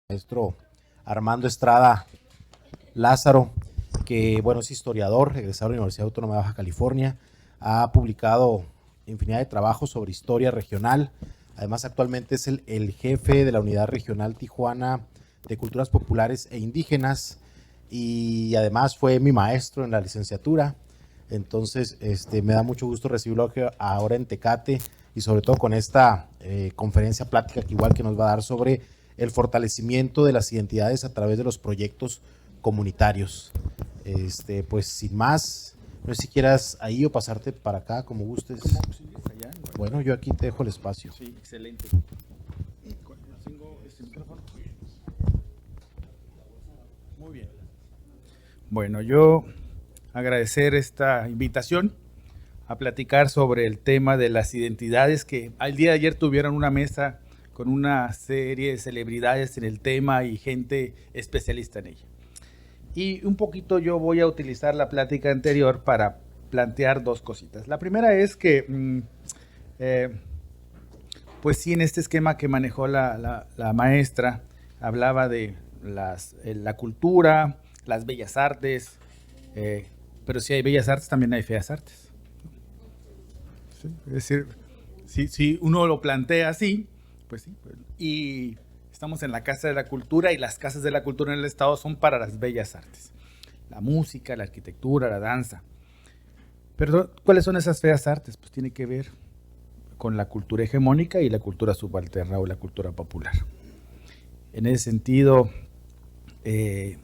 Maestro Armando Estrada Lázaro, que bueno, es historiador, egresado de la Universidad Autónoma de Baja California, ha publicado infinidad de trabajos sobre historia regional. Además, actualmente es el jefe de la Unidad Regional Tijuana de Culturas Populares e Indígenas, y además fue mi maestro en la licenciatura. Entonces, me da mucho gusto recibirlo ahora en Tecate, y sobre todo con esta conferencia plática que igual que nos va a dar sobre el fortalecimiento de las identidades a través de los proyectos comunitarios. Pues sin más, no sé si quieras ahí o pasarte para acá, como gustes. ¿Cómo sigues allá? Bueno, yo aquí te dejo el espacio. Sí, excelente. Tengo este micrófono. Muy bien. Bueno, yo agradecer esta invitación a platicar sobre el tema de las identidades, que al día de ayer tuvieron una mesa con una serie de celebridades en el tema y gente especialista en ella. Y un poquito yo voy a utilizar la plática anterior para plantear dos cositas. La primera es que, pues sí, en este esquema que manejó la maestra, hablaba de la cultura, las bellas artes, pero si hay bellas artes, también hay feas artes. ¿Sí? Es decir, si uno lo plantea así, pues sí. Y estamos en la Casa de la Cultura, y las casas de la cultura en el estado son para las bellas artes. La música, la arquitectura, la danza. Pero ¿cuáles son esas feas artes? Pues tiene que ver con la cultura hegemónica y la cultura subalterna o la cultura popular. En ese sentido,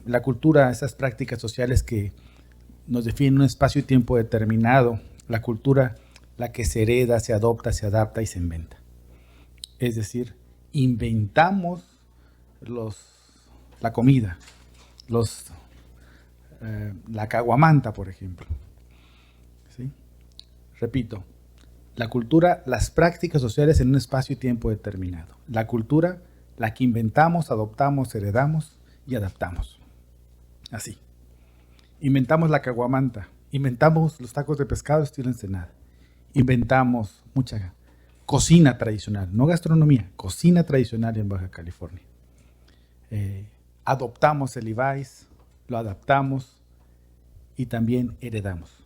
la cultura, esas prácticas sociales que nos definen un espacio y tiempo determinado, la cultura, la que se hereda, se adopta, se adapta y se inventa. Es decir, inventamos la comida, la caguamanta, por ejemplo. ¿Sí? Repito, la cultura, las prácticas sociales en un espacio y tiempo determinado. La cultura, la que inventamos, adoptamos, heredamos y adaptamos. Así. Inventamos la caguamanta, inventamos los tacos de pescado estilo Ensenada, inventamos mucha cocina tradicional, no gastronomía, cocina tradicional en Baja California. Adoptamos el Levi's, lo adaptamos y también heredamos.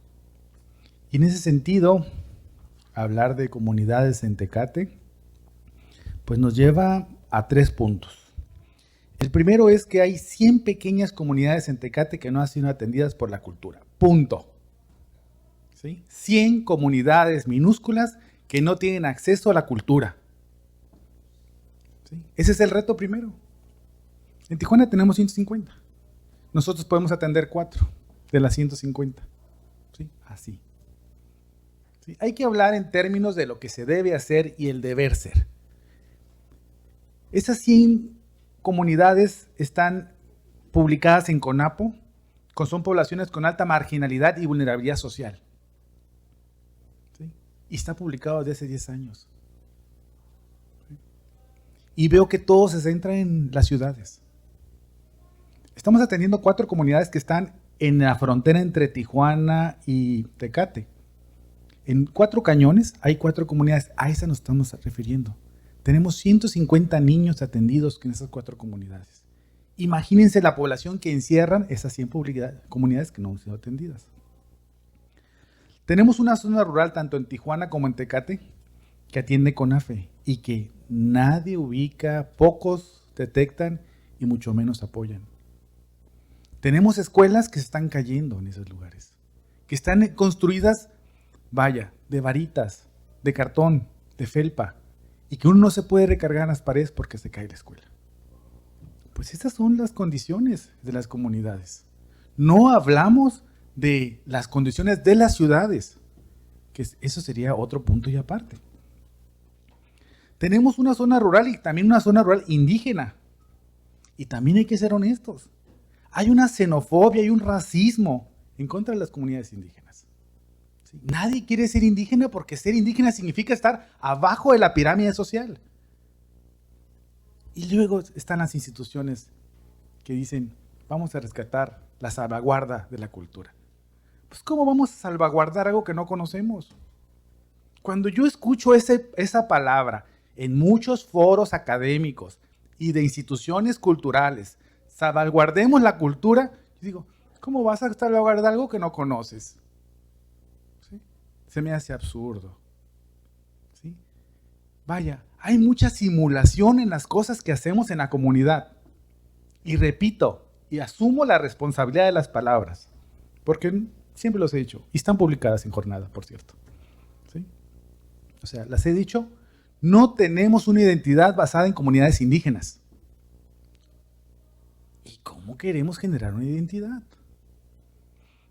Y en ese sentido, hablar de comunidades en Tecate, pues nos lleva a 3 puntos. El primero es que hay 100 pequeñas comunidades en Tecate que no han sido atendidas por la cultura. Punto. ¿Sí? 100 comunidades minúsculas que no tienen acceso a la cultura. ¿Sí? Ese es el reto primero. En Tijuana tenemos 150. Nosotros podemos atender 4 de las 150. ¿Sí? Así. ¿Sí? Hay que hablar en términos de lo que se debe hacer y el deber ser. Esas 100 comunidades están publicadas en CONAPO, son poblaciones con alta marginalidad y vulnerabilidad social. ¿Sí? Y está publicado desde hace 10 años. ¿Sí? Y veo que todo se centra en las ciudades. Estamos atendiendo 4 comunidades que están en la frontera entre Tijuana y Tecate. En 4 Cañones hay 4 comunidades, a esas nos estamos refiriendo. Tenemos 150 niños atendidos en esas 4 comunidades. Imagínense la población que encierran esas 100 comunidades que no han sido atendidas. Tenemos una zona rural tanto en Tijuana como en Tecate que atiende CONAFE y que nadie ubica, pocos detectan y mucho menos apoyan. Tenemos escuelas que se están cayendo en esos lugares, que están construidas, vaya, de varitas, de cartón, de felpa, y que uno no se puede recargar en las paredes porque se cae la escuela. Pues esas son las condiciones de las comunidades. No hablamos de las condiciones de las ciudades, que eso sería otro punto y aparte. Tenemos una zona rural y también una zona rural indígena. Y también hay que ser honestos. Hay una xenofobia y un racismo en contra de las comunidades indígenas. ¿Sí? Nadie quiere ser indígena porque ser indígena significa estar abajo de la pirámide social. Y luego están las instituciones que dicen, vamos a rescatar la salvaguarda de la cultura. Pues ¿cómo vamos a salvaguardar algo que no conocemos? Cuando yo escucho esa palabra en muchos foros académicos y de instituciones culturales, salvaguardemos la cultura, yo digo, ¿cómo vas a salvaguardar algo que no conoces? ¿Sí? Se me hace absurdo. ¿Sí? Vaya, hay mucha simulación en las cosas que hacemos en la comunidad. Y repito, y asumo la responsabilidad de las palabras, porque siempre los he dicho, y están publicadas en Jornada, por cierto. ¿Sí? O sea, las he dicho, no tenemos una identidad basada en comunidades indígenas. ¿Y cómo queremos generar una identidad?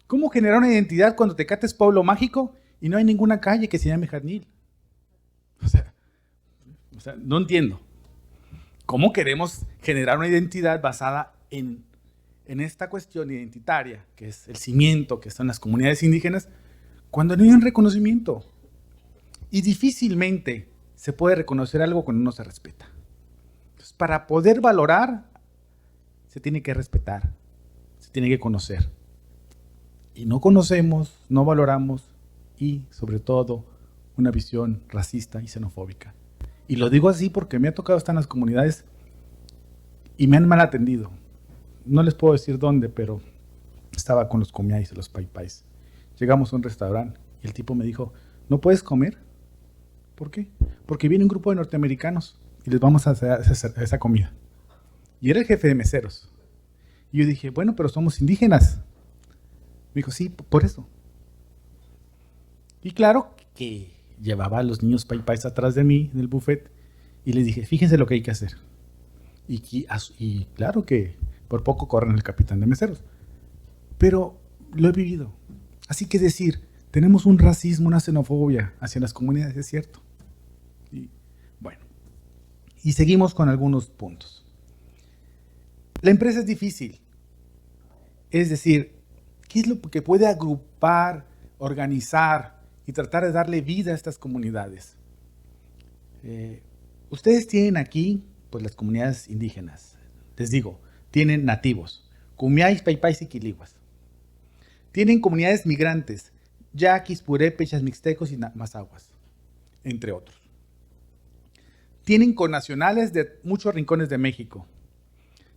¿Cómo generar una identidad cuando Tecate es pueblo mágico y no hay ninguna calle que se llame Jardinil? O sea, no entiendo. ¿Cómo queremos generar una identidad basada en esta cuestión identitaria, que es el cimiento, que son las comunidades indígenas, cuando no hay un reconocimiento? Y difícilmente se puede reconocer algo cuando no se respeta. Entonces, para poder valorar, se tiene que respetar, se tiene que conocer. Y no conocemos, no valoramos y, sobre todo, una visión racista y xenofóbica. Y lo digo así porque me ha tocado estar en las comunidades y me han mal atendido. No les puedo decir dónde, pero estaba con los comiais y los paipais. Llegamos a un restaurante y el tipo me dijo, ¿no puedes comer? ¿Por qué? Porque viene un grupo de norteamericanos y les vamos a hacer esa comida. Y era el jefe de meseros. Y yo dije, bueno, pero somos indígenas. Me dijo, sí, por eso. Y claro que llevaba a los niños paipais atrás de mí en el buffet y les dije, fíjense lo que hay que hacer. Y claro que por poco corren el capitán de meseros. Pero lo he vivido. Así que decir, tenemos un racismo, una xenofobia hacia las comunidades, es cierto. Y bueno, y seguimos con algunos puntos. La empresa es difícil. Es decir, ¿qué es lo que puede agrupar, organizar y tratar de darle vida a estas comunidades? Ustedes tienen aquí, pues, las comunidades indígenas. Les digo, tienen nativos, cumiais, paipais y quiliguas. Tienen comunidades migrantes, yaquis, purépechas, mixtecos y mazahuas, entre otros. Tienen connacionales de muchos rincones de México.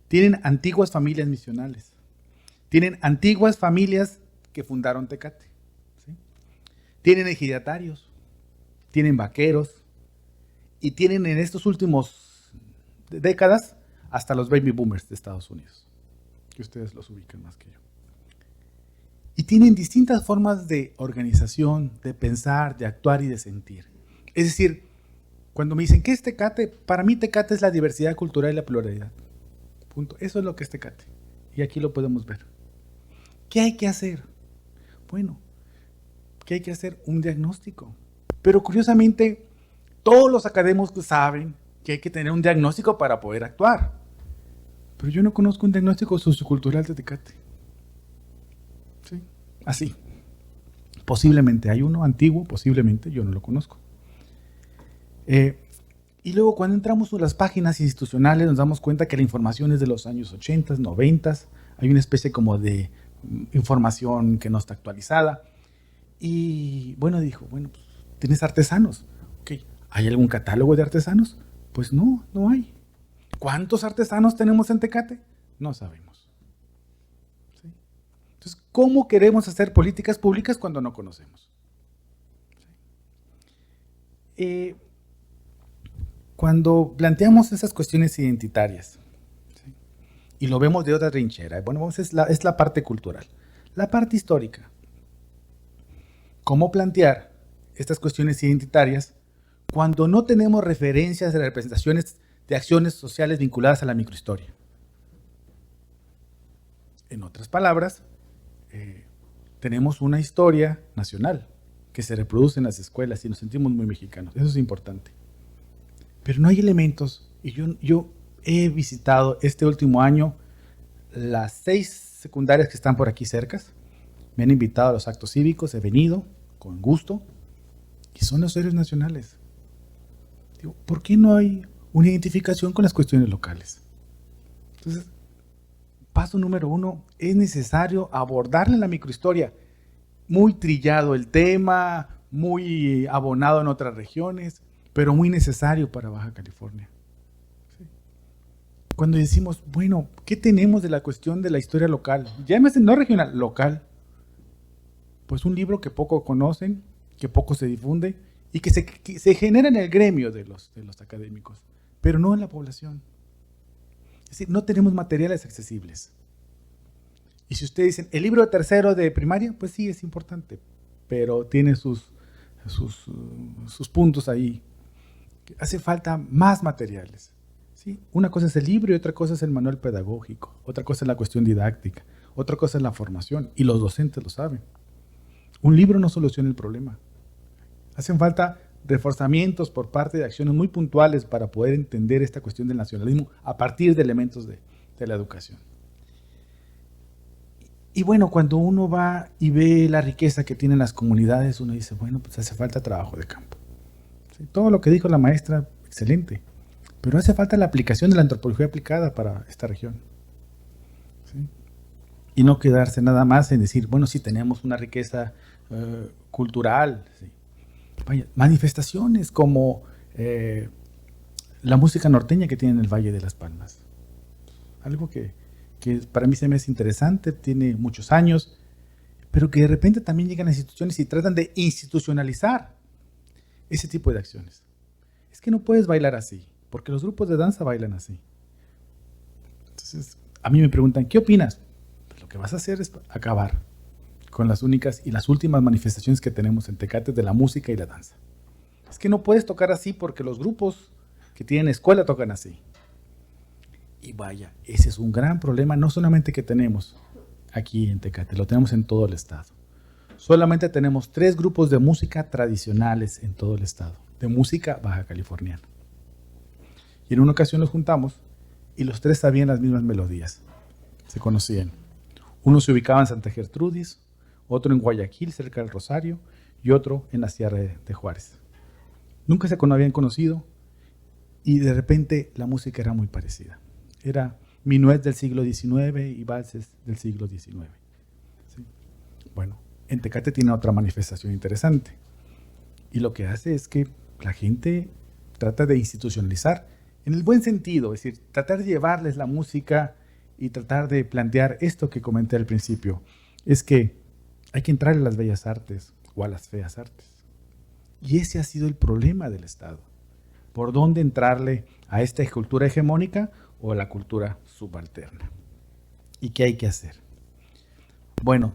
Tienen antiguas familias misionales. Tienen antiguas familias que fundaron Tecate. ¿Sí? Tienen ejidatarios. Tienen vaqueros. Y tienen en estos últimos décadas hasta los baby boomers de Estados Unidos, que ustedes los ubican más que yo. Y tienen distintas formas de organización, de pensar, de actuar y de sentir. Es decir, cuando me dicen, ¿qué es Tecate? Para mí Tecate es la diversidad cultural y la pluralidad. Punto. Eso es lo que es Tecate. Y aquí lo podemos ver. ¿Qué hay que hacer? Bueno, ¿qué hay que hacer? Un diagnóstico. Pero curiosamente, todos los académicos saben que hay que tener un diagnóstico para poder actuar. Pero yo no conozco un diagnóstico sociocultural de Tecate. ¿Sí? Así. Posiblemente hay uno antiguo, posiblemente, yo no lo conozco. Y luego cuando entramos en las páginas institucionales nos damos cuenta que la información es de los años 80, 90, hay una especie como de información que no está actualizada. Y bueno, dijo, bueno, pues, ¿tienes artesanos? Okay. ¿Hay algún catálogo de artesanos? Pues no, no hay. ¿Cuántos artesanos tenemos en Tecate? No sabemos. ¿Sí? Entonces, ¿cómo queremos hacer políticas públicas cuando no conocemos? ¿Sí? Cuando planteamos esas cuestiones identitarias, ¿sí? Y lo vemos de otra trinchera, bueno, es la parte cultural. La parte histórica. ¿Cómo plantear estas cuestiones identitarias cuando no tenemos referencias de representaciones de acciones sociales vinculadas a la microhistoria? En otras palabras, tenemos una historia nacional que se reproduce en las escuelas y nos sentimos muy mexicanos. Eso es importante. Pero no hay elementos. Y yo he visitado este último año las 6 secundarias que están por aquí cercas. Me han invitado a los actos cívicos, he venido con gusto. Y son los héroes nacionales. Digo, ¿por qué no hay una identificación con las cuestiones locales? Entonces, paso número 1, es necesario abordarle la microhistoria. muy trillado el tema, muy abonado en otras regiones, pero muy necesario para Baja California. ¿Sí? Cuando decimos, bueno, ¿qué tenemos de la cuestión de la historia local? Ya no regional, local. Pues un libro que poco conocen, que poco se difunde y que se genera en el gremio de los académicos, pero no en la población. Es decir, no tenemos materiales accesibles. Y si ustedes dicen, el libro de tercero de primaria, pues sí, es importante, pero tiene sus puntos ahí. Hace falta más materiales. ¿Sí? Una cosa es el libro y otra cosa es el manual pedagógico, otra cosa es la cuestión didáctica, otra cosa es la formación, y los docentes lo saben. Un libro no soluciona el problema. Hacen falta reforzamientos por parte de acciones muy puntuales para poder entender esta cuestión del nacionalismo a partir de elementos de la educación. Y bueno, cuando uno va y ve la riqueza que tienen las comunidades, uno dice, bueno, pues hace falta trabajo de campo. ¿Sí? Todo lo que dijo la maestra, excelente, pero hace falta la aplicación de la antropología aplicada para esta región. ¿Sí? Y no quedarse nada más en decir, bueno, sí tenemos una riqueza cultural. ¿Sí? Vaya, manifestaciones como la música norteña que tiene en el Valle de las Palmas. Algo que para mí se me hace interesante, tiene muchos años, pero que de repente también llegan a instituciones y tratan de institucionalizar ese tipo de acciones. Es que no puedes bailar así, porque los grupos de danza bailan así. Entonces, a mí me preguntan, ¿qué opinas? Pues lo que vas a hacer es acabar con las únicas y las últimas manifestaciones que tenemos en Tecate de la música y la danza. Es que no puedes tocar así porque los grupos que tienen escuela tocan así. Y vaya, ese es un gran problema, no solamente que tenemos aquí en Tecate, lo tenemos en todo el estado. Solamente tenemos 3 grupos de música tradicionales en todo el estado, de música baja californiana. Y en una ocasión nos juntamos y los 3 sabían las mismas melodías, se conocían. Uno se ubicaba en Santa Gertrudis, otro en Guayaquil, cerca del Rosario, y otro en la Sierra de Juárez. Nunca se habían conocido y de repente la música era muy parecida. Era minuets del siglo XIX y valses del siglo XIX. ¿Sí? Bueno, en Tecate tiene otra manifestación interesante. Y lo que hace es que la gente trata de institucionalizar, en el buen sentido, es decir, tratar de llevarles la música y tratar de plantear esto que comenté al principio. Es que hay que entrar a las bellas artes o a las feas artes. Y ese ha sido el problema del Estado. ¿Por dónde entrarle a esta cultura hegemónica o a la cultura subalterna? ¿Y qué hay que hacer? Bueno,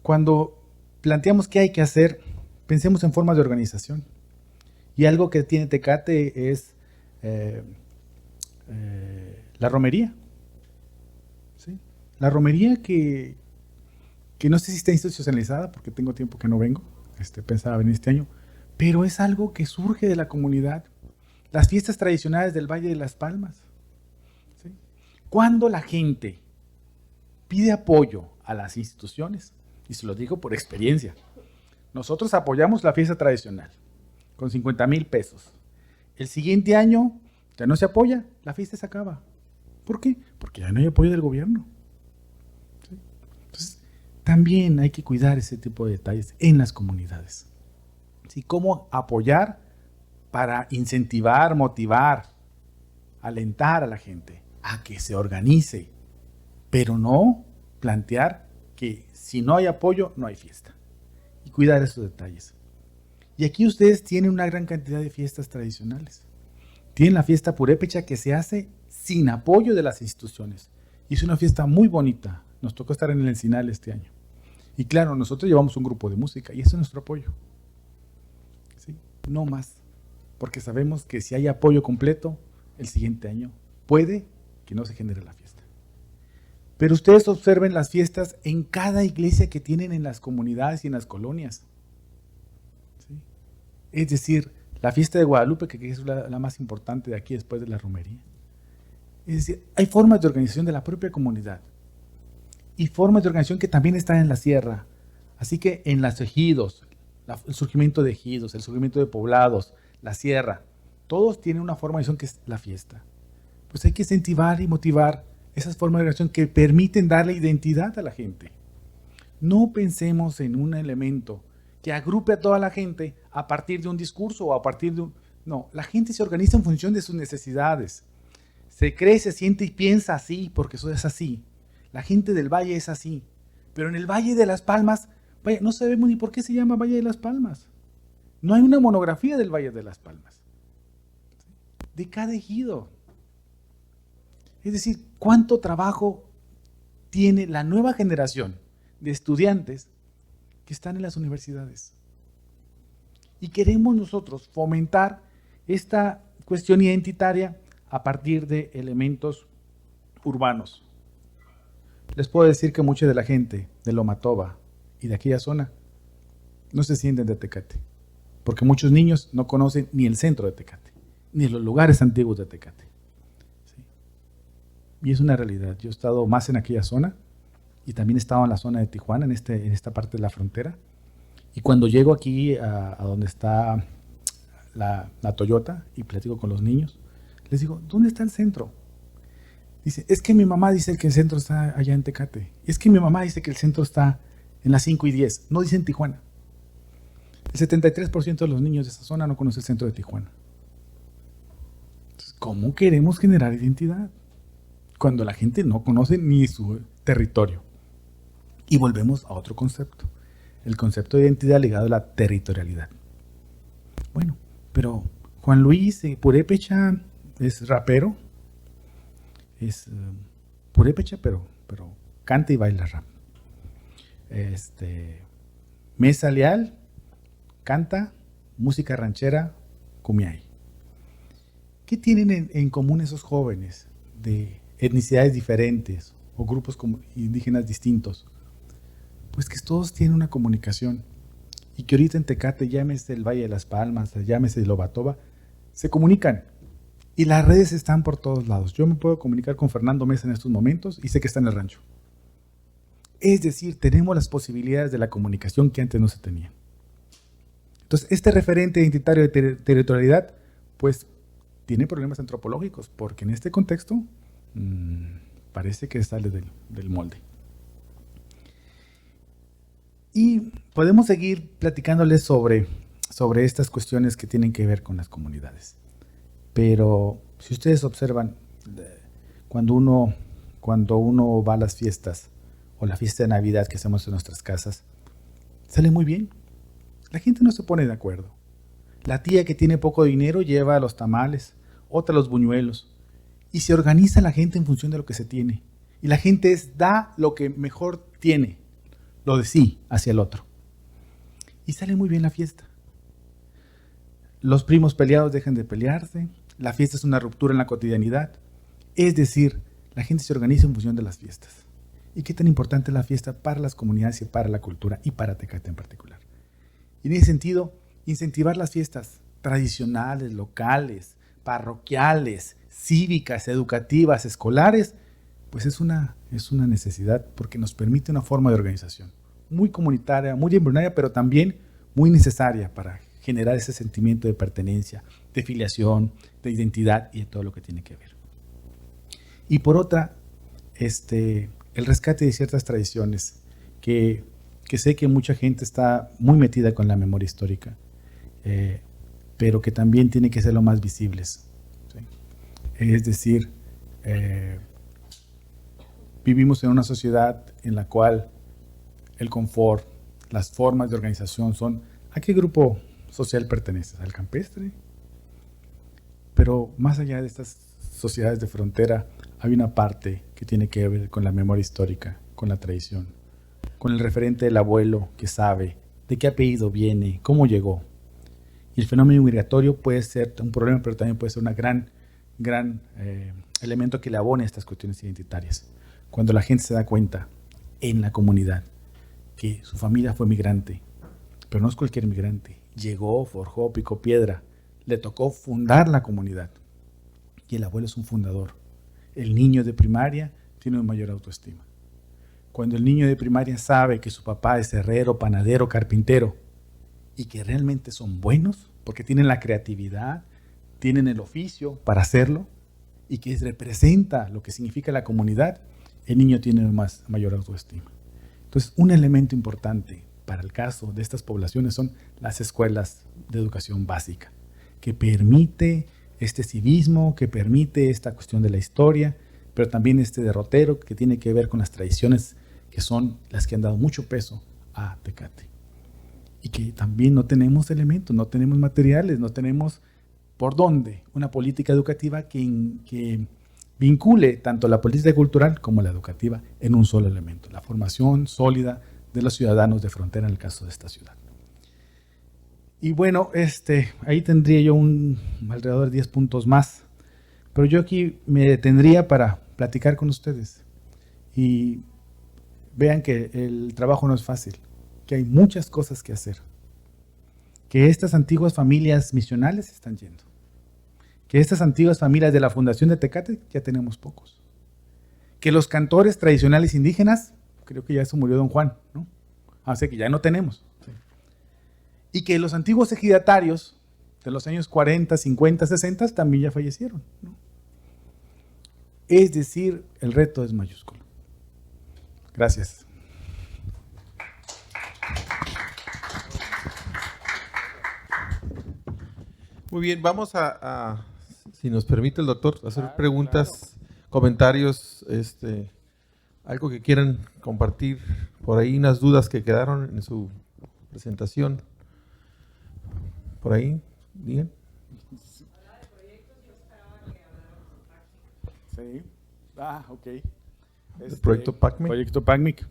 cuando planteamos qué hay que hacer, pensemos en formas de organización. Y algo que tiene Tecate es la romería. ¿Sí? La romería que no sé si está institucionalizada, porque tengo tiempo que no vengo, pensaba venir este año, pero es algo que surge de la comunidad. Las fiestas tradicionales del Valle de las Palmas. ¿Sí? Cuando la gente pide apoyo a las instituciones, y se lo digo por experiencia, nosotros apoyamos la fiesta tradicional con 50,000 pesos. El siguiente año ya no se apoya, la fiesta se acaba. ¿Por qué? Porque ya no hay apoyo del gobierno. ¿Sí? Entonces, también hay que cuidar ese tipo de detalles en las comunidades. ¿Sí? Cómo apoyar para incentivar, motivar, alentar a la gente a que se organice, pero no plantear que si no hay apoyo, no hay fiesta. Y cuidar esos detalles. Y aquí ustedes tienen una gran cantidad de fiestas tradicionales. Tienen la fiesta purépecha que se hace sin apoyo de las instituciones. Y es una fiesta muy bonita. Nos tocó estar en el Encinal este año. Y claro, nosotros llevamos un grupo de música y eso es nuestro apoyo. ¿Sí? No más. Porque sabemos que si hay apoyo completo, el siguiente año puede que no se genere la fiesta. Pero ustedes observen las fiestas en cada iglesia que tienen en las comunidades y en las colonias. ¿Sí? Es decir, la fiesta de Guadalupe, que es la más importante de aquí después de la romería. Es decir, hay formas de organización de la propia comunidad y formas de organización que también están en la sierra. Así que en los ejidos, el surgimiento de ejidos, el surgimiento de poblados, la sierra, todos tienen una forma de organización que es la fiesta. Pues hay que incentivar y motivar esas formas de organización que permiten darle identidad a la gente. No pensemos en un elemento que agrupe a toda la gente a partir de un discurso o a partir de un... No, la gente se organiza en función de sus necesidades. Se cree, se siente y piensa así porque eso es así. La gente del Valle es así. Pero en el Valle de las Palmas, vaya, no sabemos ni por qué se llama Valle de las Palmas. No hay una monografía del Valle de las Palmas. De cada ejido. Es decir, ¿cuánto trabajo tiene la nueva generación de estudiantes que están en las universidades? Y queremos nosotros fomentar esta cuestión identitaria a partir de elementos urbanos. Les puedo decir que mucha de la gente de Loma Toba y de aquella zona no se sienten de Tecate, porque muchos niños no conocen ni el centro de Tecate, ni los lugares antiguos de Tecate. ¿Sí? Y es una realidad. Yo he estado más en aquella zona y también he estado en la zona de Tijuana, en esta parte de la frontera. Y cuando llego aquí a donde está la Toyota y platico con los niños, les digo, ¿dónde está el centro? Dice, es que mi mamá dice que el centro está allá en Tecate. Es que mi mamá dice que el centro está en las 5 y 10. No dice en Tijuana. El 73% de los niños de esa zona no conoce el centro de Tijuana. Entonces, ¿cómo queremos generar identidad? Cuando la gente no conoce ni su territorio. Y volvemos a otro concepto. El concepto de identidad ligado a la territorialidad. Bueno, pero Juan Luis Purépecha es rapero. Es purépecha, pero canta y baila rap. Mesa Leal canta música ranchera, cumiay. ¿Qué tienen en común esos jóvenes de etnicidades diferentes o grupos indígenas distintos? Pues que todos tienen una comunicación y que ahorita en Tecate, llámese el Valle de las Palmas, llámese el Loma Toba, se comunican. Y las redes están por todos lados. Yo me puedo comunicar con Fernando Mesa en estos momentos y sé que está en el rancho. Es decir, tenemos las posibilidades de la comunicación que antes no se tenían. Entonces, este referente identitario de territorialidad, pues, tiene problemas antropológicos, porque en este contexto parece que sale del molde. Y podemos seguir platicándoles sobre estas cuestiones que tienen que ver con las comunidades. Pero si ustedes observan, cuando uno va a las fiestas o la fiesta de Navidad que hacemos en nuestras casas, sale muy bien. La gente no se pone de acuerdo. La tía que tiene poco dinero lleva los tamales, otra los buñuelos. Y se organiza la gente en función de lo que se tiene. Y la gente da lo que mejor tiene, lo de sí hacia el otro. Y sale muy bien la fiesta. Los primos peleados dejan de pelearse. La fiesta es una ruptura en la cotidianidad. Es decir, la gente se organiza en función de las fiestas. ¿Y qué tan importante es la fiesta para las comunidades y para la cultura y para Tecate en particular? Y en ese sentido, incentivar las fiestas tradicionales, locales, parroquiales, cívicas, educativas, escolares, pues es una necesidad porque nos permite una forma de organización muy comunitaria, muy embrionaria, pero también muy necesaria para generar ese sentimiento de pertenencia, de filiación, de identidad y de todo lo que tiene que ver. Y por otra, el rescate de ciertas tradiciones que sé que mucha gente está muy metida con la memoria histórica, pero que también tiene que ser lo más visibles. ¿Sí? Es decir, vivimos en una sociedad en la cual el confort, las formas de organización son ¿a qué grupo social perteneces? ¿Al campestre? Pero más allá de estas sociedades de frontera, hay una parte que tiene que ver con la memoria histórica, con la tradición, con el referente del abuelo que sabe de qué apellido viene, cómo llegó. Y el fenómeno migratorio puede ser un problema, pero también puede ser un gran elemento que le abone a estas cuestiones identitarias. Cuando la gente se da cuenta en la comunidad que su familia fue migrante, pero no es cualquier migrante, llegó, forjó, picó piedra, le tocó fundar la comunidad. Y el abuelo es un fundador. El niño de primaria tiene una mayor autoestima. Cuando el niño de primaria sabe que su papá es herrero, panadero, carpintero, y que realmente son buenos, porque tienen la creatividad, tienen el oficio para hacerlo, y que representa lo que significa la comunidad, el niño tiene mayor autoestima. Entonces, un elemento importante para el caso de estas poblaciones son las escuelas de educación básica, que permite este civismo, que permite esta cuestión de la historia, pero también este derrotero que tiene que ver con las tradiciones que son las que han dado mucho peso a Tecate. Y que también no tenemos elementos, no tenemos materiales, no tenemos por dónde una política educativa que vincule tanto la política cultural como la educativa en un solo elemento, la formación sólida de los ciudadanos de frontera en el caso de esta ciudad. Y bueno, ahí tendría yo alrededor de 10 puntos más, pero yo aquí me detendría para platicar con ustedes y vean que el trabajo no es fácil, que hay muchas cosas que hacer, que estas antiguas familias misionales están yendo, que estas antiguas familias de la Fundación de Tecate ya tenemos pocos, que los cantores tradicionales indígenas, creo que ya se murió Don Juan, ¿no? Así que ya no tenemos. Sí. Y que los antiguos ejidatarios de los años 40, 50, 60 también ya fallecieron, ¿no? Es decir, el reto es mayúsculo. Gracias. Muy bien, vamos si nos permite el doctor, hacer preguntas, comentarios, algo que quieran compartir por ahí, unas dudas que quedaron en su presentación. Por ahí, digan. Sí. Ok. El proyecto PACMIC. Proyecto PACMIC.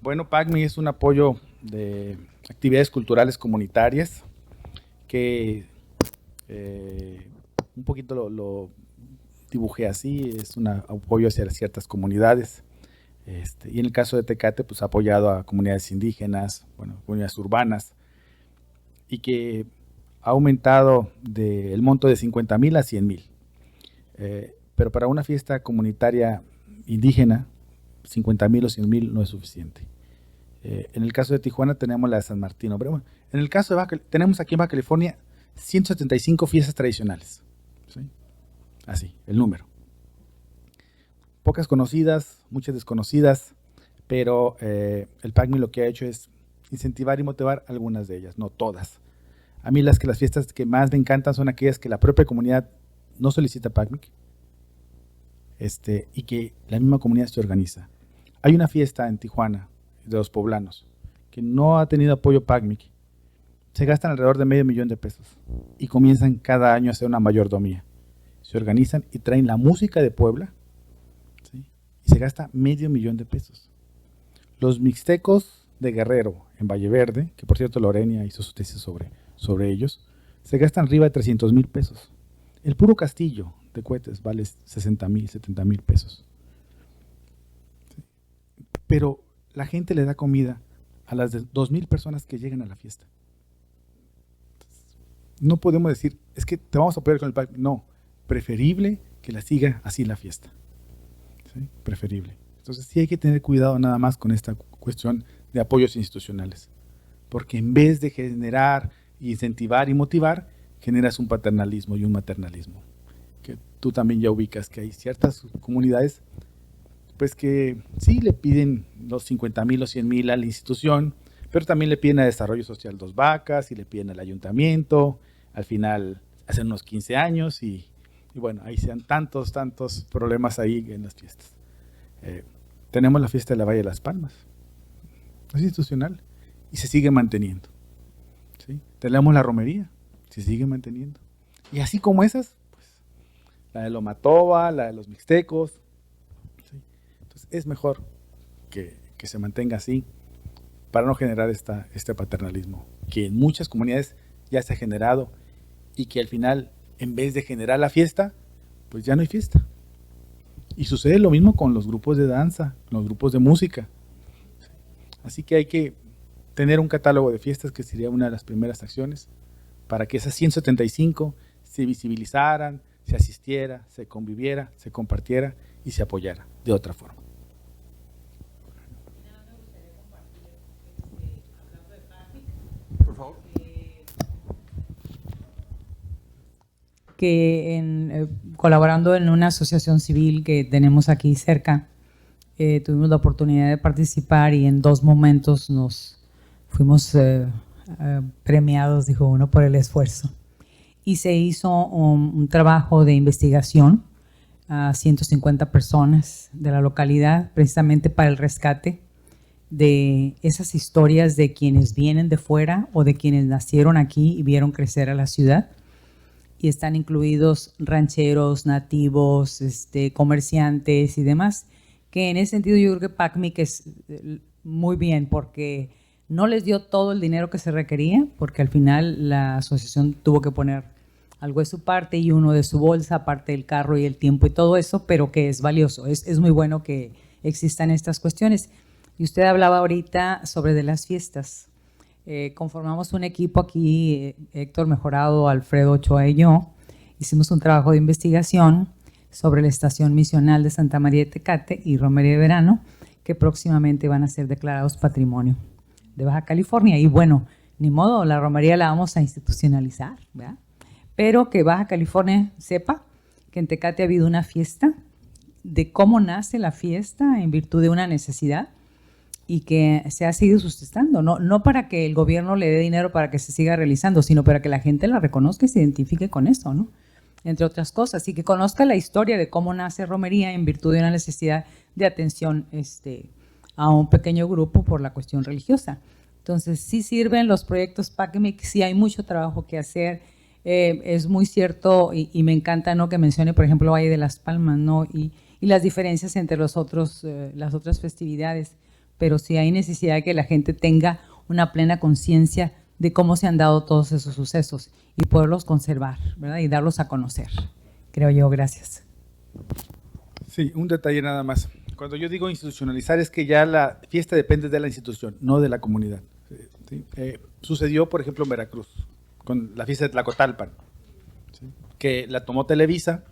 Bueno, PACMIC es un apoyo de actividades culturales comunitarias que un poquito lo dibujé así, es un apoyo hacia ciertas comunidades. Y en el caso de Tecate, pues ha apoyado a comunidades indígenas, bueno, comunidades urbanas, y que ha aumentado el monto de 50,000 a 100,000. Pero para una fiesta comunitaria indígena, 50,000 o 100,000 no es suficiente. En el caso de Tijuana tenemos la de San Martín. Pero bueno, en el caso de tenemos aquí en Baja California 175 fiestas tradicionales. ¿Sí? Así, el número. Pocas conocidas, muchas desconocidas, pero el PACMIC lo que ha hecho es incentivar y motivar algunas de ellas, no todas. A mí las fiestas que más me encantan son aquellas que la propia comunidad no solicita PACMIC, y que la misma comunidad se organiza. Hay una fiesta en Tijuana de los poblanos que no ha tenido apoyo PACMIC. Se gastan alrededor de $500,000 y comienzan cada año a hacer una mayordomía. Se organizan y traen la música de Puebla, ¿sí? Y se gasta $500,000. Los mixtecos de Guerrero en Valle Verde, que por cierto Lorenia hizo su tesis sobre ellos, se gastan arriba de $300,000. El puro castillo de Cohetes vale $60,000, $70,000. ¿Sí? Pero la gente le da comida a las 2,000 personas que llegan a la fiesta. No podemos decir, es que te vamos a apoyar con el PACMIC. No, preferible que la siga así la fiesta. ¿Sí? Preferible. Entonces sí hay que tener cuidado nada más con esta cuestión de apoyos institucionales. Porque en vez de generar, incentivar y motivar, generas un paternalismo y un maternalismo. Que tú también ya ubicas que hay ciertas comunidades pues que sí le piden los 50,000 o 100,000 a la institución, pero también le piden a Desarrollo Social 2 vacas y le piden al ayuntamiento. Al final hacen unos 15 años y bueno, ahí sean tantos problemas ahí en las fiestas. Tenemos la fiesta de la Valle de las Palmas. Es institucional y se sigue manteniendo. ¿Sí? Tenemos la romería, se sigue manteniendo. Y así como esas, pues, la de Lomatoba, la de los mixtecos. ¿Sí? Entonces es mejor que se mantenga así para no generar este paternalismo que en muchas comunidades ya se ha generado y que al final, en vez de generar la fiesta, pues ya no hay fiesta. Y sucede lo mismo con los grupos de danza, los grupos de música. Así que hay que tener un catálogo de fiestas, que sería una de las primeras acciones, para que esas 175 se visibilizaran, se asistiera, se conviviera, se compartiera y se apoyara de otra forma. Por favor. Que colaborando en una asociación civil que tenemos aquí cerca, tuvimos la oportunidad de participar y en 2 momentos nos fuimos premiados, dijo uno, por el esfuerzo. Y se hizo un trabajo de investigación a 150 personas de la localidad, precisamente para el rescate de esas historias de quienes vienen de fuera o de quienes nacieron aquí y vieron crecer a la ciudad. Y están incluidos rancheros, nativos, comerciantes y demás, que en ese sentido yo creo que PACMIC es muy bien, porque no les dio todo el dinero que se requería, porque al final la asociación tuvo que poner algo de su parte y uno de su bolsa, aparte del carro y el tiempo y todo eso, pero que es valioso. Es muy bueno que existan estas cuestiones. Y usted hablaba ahorita sobre de las fiestas. Conformamos un equipo aquí, Héctor Mejorado, Alfredo Ochoa y yo. Hicimos un trabajo de investigación sobre la estación misional de Santa María de Tecate y Romería de Verano, que próximamente van a ser declarados Patrimonio de Baja California. Y bueno, ni modo, la romería la vamos a institucionalizar, ¿verdad? Pero que Baja California sepa que en Tecate ha habido una fiesta, de cómo nace la fiesta en virtud de una necesidad y que se ha seguido sustentando, no para que el gobierno le dé dinero para que se siga realizando, sino para que la gente la reconozca y se identifique con esto, ¿no? Entre otras cosas, y que conozca la historia de cómo nace romería en virtud de una necesidad de atención a un pequeño grupo por la cuestión religiosa. Entonces, sí sirven los proyectos PACMIC, sí hay mucho trabajo que hacer. Es muy cierto y me encanta, ¿no?, que mencione, por ejemplo, Valle de las Palmas, ¿no?, y las diferencias entre las otras festividades, pero sí hay necesidad de que la gente tenga una plena conciencia de cómo se han dado todos esos sucesos y poderlos conservar, ¿verdad?, y darlos a conocer, creo yo. Gracias. Sí, un detalle nada más. Cuando yo digo institucionalizar es que ya la fiesta depende de la institución, no de la comunidad. ¿Sí? Sucedió, por ejemplo, en Veracruz, con la fiesta de Tlacotalpan, ¿sí?, que la tomó Televisa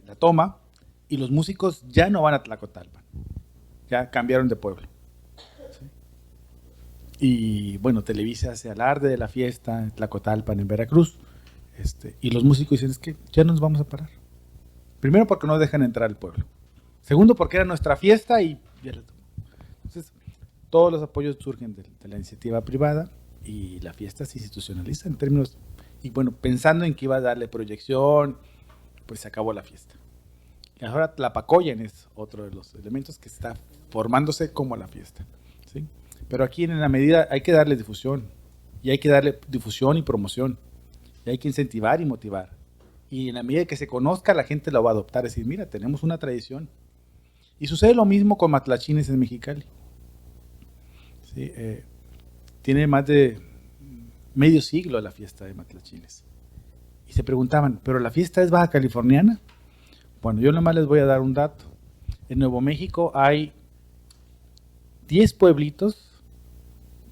la toma, y los músicos ya no van a Tlacotalpan, ya cambiaron de pueblo. ¿Sí? Y bueno, Televisa hace alarde de la fiesta en Tlacotalpan, en Veracruz, y los músicos dicen, es que ya nos vamos a parar. Primero porque no dejan entrar al pueblo. Segundo porque era nuestra fiesta y ya la tomó. Entonces, todos los apoyos surgen de la iniciativa privada y la fiesta se institucionaliza en términos, y bueno, pensando en que iba a darle proyección, pues se acabó la fiesta. Y ahora Tlapacoyan es otro de los elementos que está formándose como la fiesta, ¿sí? Pero aquí en la medida hay que darle difusión, y hay que darle difusión y promoción, y hay que incentivar y motivar. Y en la medida que se conozca, la gente lo va a adoptar, es decir, mira, tenemos una tradición. Y sucede lo mismo con Matlachines en Mexicali. ¿Sí? Tiene más de medio siglo la fiesta de Matlachines. Y se preguntaban, ¿pero la fiesta es baja californiana? Bueno, yo nomás les voy a dar un dato. En Nuevo México hay 10 pueblitos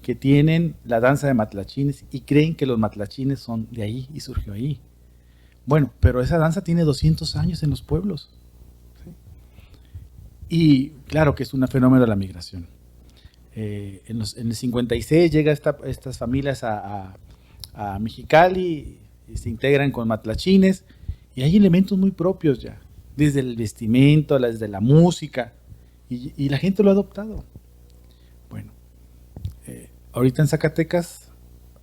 que tienen la danza de Matlachines y creen que los Matlachines son de ahí y surgió ahí. Bueno, pero esa danza tiene 200 años en los pueblos. ¿Sí? Y claro que es un fenómeno de la migración. En el 56 llegan estas familias a Mexicali y se integran con Matlachines y hay elementos muy propios ya, desde el vestimento, desde la música, y la gente lo ha adoptado. Bueno, ahorita en Zacatecas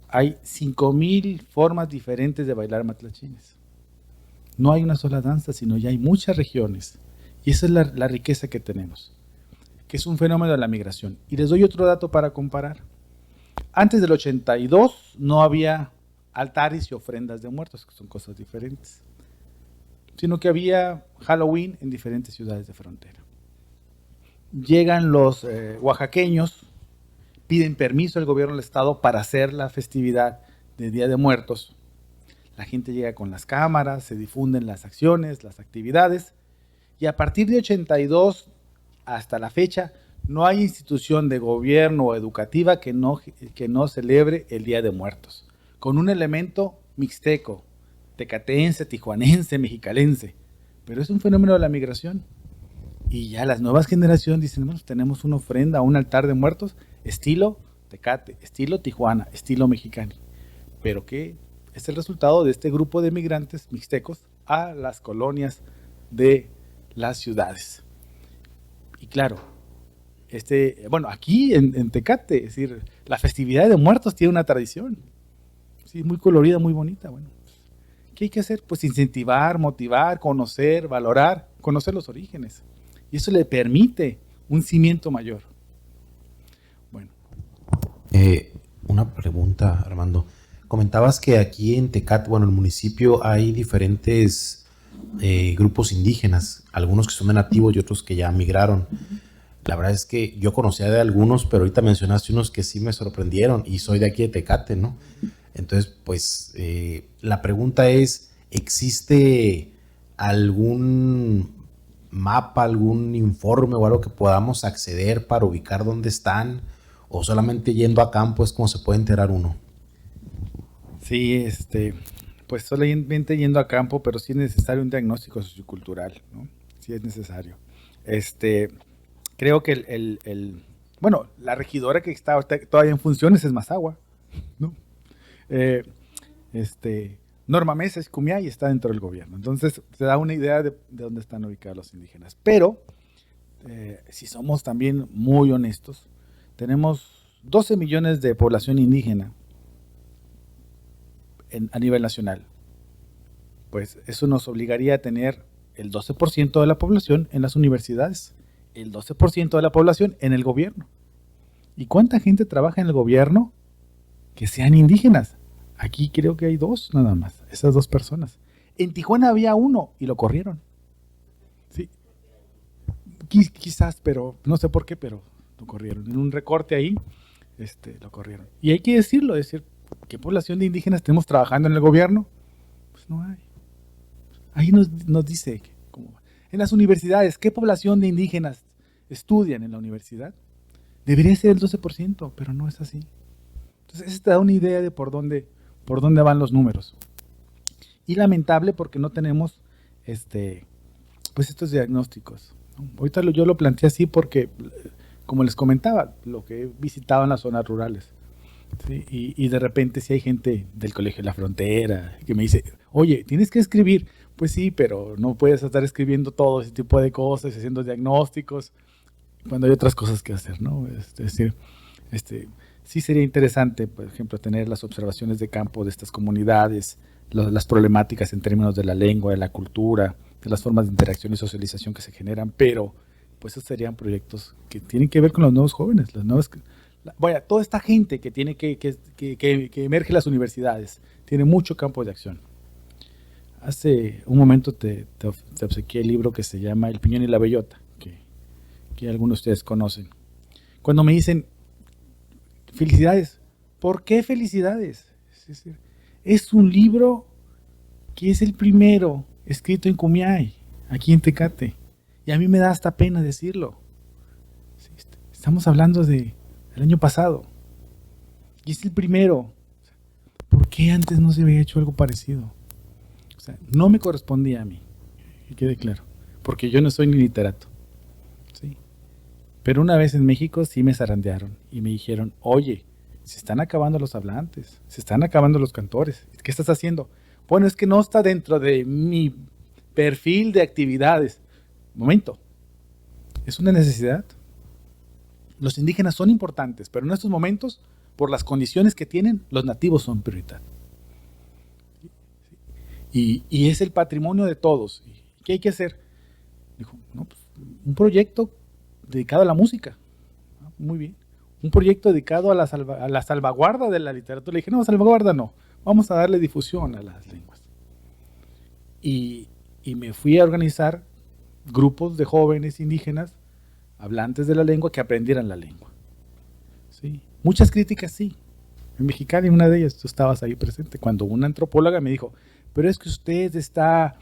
hay 5,000 formas diferentes de bailar Matlachines. No hay una sola danza, sino ya hay muchas regiones. Y esa es la riqueza que tenemos, que es un fenómeno de la migración. Y les doy otro dato para comparar. Antes del 82 no había altares y ofrendas de muertos, que son cosas diferentes, sino que había Halloween en diferentes ciudades de frontera. Llegan los oaxaqueños, piden permiso al gobierno del estado para hacer la festividad de Día de Muertos. La gente llega con las cámaras, se difunden las acciones, las actividades, y a partir de 82 hasta la fecha no hay institución de gobierno o educativa que no celebre el Día de Muertos, con un elemento mixteco, tecatense, tijuanense, mexicalense, pero es un fenómeno de la migración. Y ya las nuevas generaciones dicen, bueno, tenemos una ofrenda, un altar de muertos, estilo Tecate, estilo Tijuana, estilo Mexicali, pero que es el resultado de este grupo de migrantes mixtecos a las colonias de las ciudades. Y claro, bueno, aquí en Tecate, es decir, la festividad de Muertos tiene una tradición, sí, muy colorida, muy bonita. Bueno, ¿qué hay que hacer? Pues incentivar, motivar, conocer, valorar, conocer los orígenes. Y eso le permite un cimiento mayor. Bueno. Una pregunta, Armando. Comentabas que aquí en Tecate, bueno, en el municipio hay diferentes grupos indígenas, algunos que son de nativos y otros que ya migraron. La verdad es que yo conocía de algunos, pero ahorita mencionaste unos que sí me sorprendieron y soy de aquí de Tecate, ¿no? Entonces, pues, la pregunta es, ¿existe algún mapa, algún informe o algo que podamos acceder para ubicar dónde están? ¿O solamente yendo a campo es como se puede enterar uno? Sí, pues solamente yendo a campo, pero sí es necesario un diagnóstico sociocultural, ¿no? Sí es necesario. Creo que bueno, la regidora que está todavía en funciones es Mazahua, ¿no? Norma Mesa es Cumiá y está dentro del gobierno. Entonces, se da una idea de dónde están ubicados los indígenas. Pero, si somos también muy honestos, tenemos 12 millones de población indígena a nivel nacional. Pues eso nos obligaría a tener el 12% de la población en las universidades, el 12% de la población en el gobierno. ¿Y cuánta gente trabaja en el gobierno que sean indígenas? Aquí creo que hay 2 nada más, esas 2 personas. En Tijuana había 1 y lo corrieron. Sí. Quizás, pero no sé por qué, pero lo corrieron. En un recorte ahí, lo corrieron. Y hay que decirlo, decir, ¿qué población de indígenas tenemos trabajando en el gobierno? Pues no hay. Ahí nos dice, en las universidades, ¿qué población de indígenas estudian en la universidad? Debería ser el 12%, pero no es así. Entonces, eso te da una idea de por dónde van los números. Y lamentable porque no tenemos pues estos diagnósticos, ¿no? Ahorita yo lo planteé así porque, como les comentaba, lo que he visitado en las zonas rurales, ¿sí? Y de repente si hay gente del Colegio de la Frontera que me dice, oye, tienes que escribir. Pues sí, pero no puedes estar escribiendo todo ese tipo de cosas, haciendo diagnósticos, cuando hay otras cosas que hacer, ¿no? Es decir, sí sería interesante, por ejemplo, tener las observaciones de campo de estas comunidades, las problemáticas en términos de la lengua, de la cultura, de las formas de interacción y socialización que se generan, pero pues esos serían proyectos que tienen que ver con los nuevos jóvenes, toda esta gente que tiene que emerge en las universidades, tiene mucho campo de acción. Hace un momento te obsequié el libro que se llama El Piñón y la Bellota, que algunos de ustedes conocen. Cuando me dicen, felicidades, ¿por qué felicidades? Es un libro que es el primero escrito en Cumiay, aquí en Tecate, y a mí me da hasta pena decirlo. Estamos hablando del año pasado, y es el primero. ¿Por qué antes no se había hecho algo parecido? O sea, no me correspondía a mí, que quede claro, porque yo no soy ni literato, ¿sí? Pero una vez en México sí me zarandearon y me dijeron, oye, se están acabando los hablantes, se están acabando los cantores, ¿qué estás haciendo? Bueno, es que no está dentro de mi perfil de actividades. Momento, es una necesidad. Los indígenas son importantes, pero en estos momentos, por las condiciones que tienen, los nativos son prioridad. Y es el patrimonio de todos. ¿Qué hay que hacer? Dijo, no, pues, un proyecto dedicado a la música. Muy bien. Un proyecto dedicado a la salvaguarda de la literatura. Le dije, no, salvaguarda no. Vamos a darle difusión a las lenguas. Y me fui a organizar grupos de jóvenes indígenas, hablantes de la lengua, que aprendieran la lengua. ¿Sí? Muchas críticas, sí. En Mexicali, una de ellas, tú estabas ahí presente, cuando una antropóloga me dijo, pero es que usted está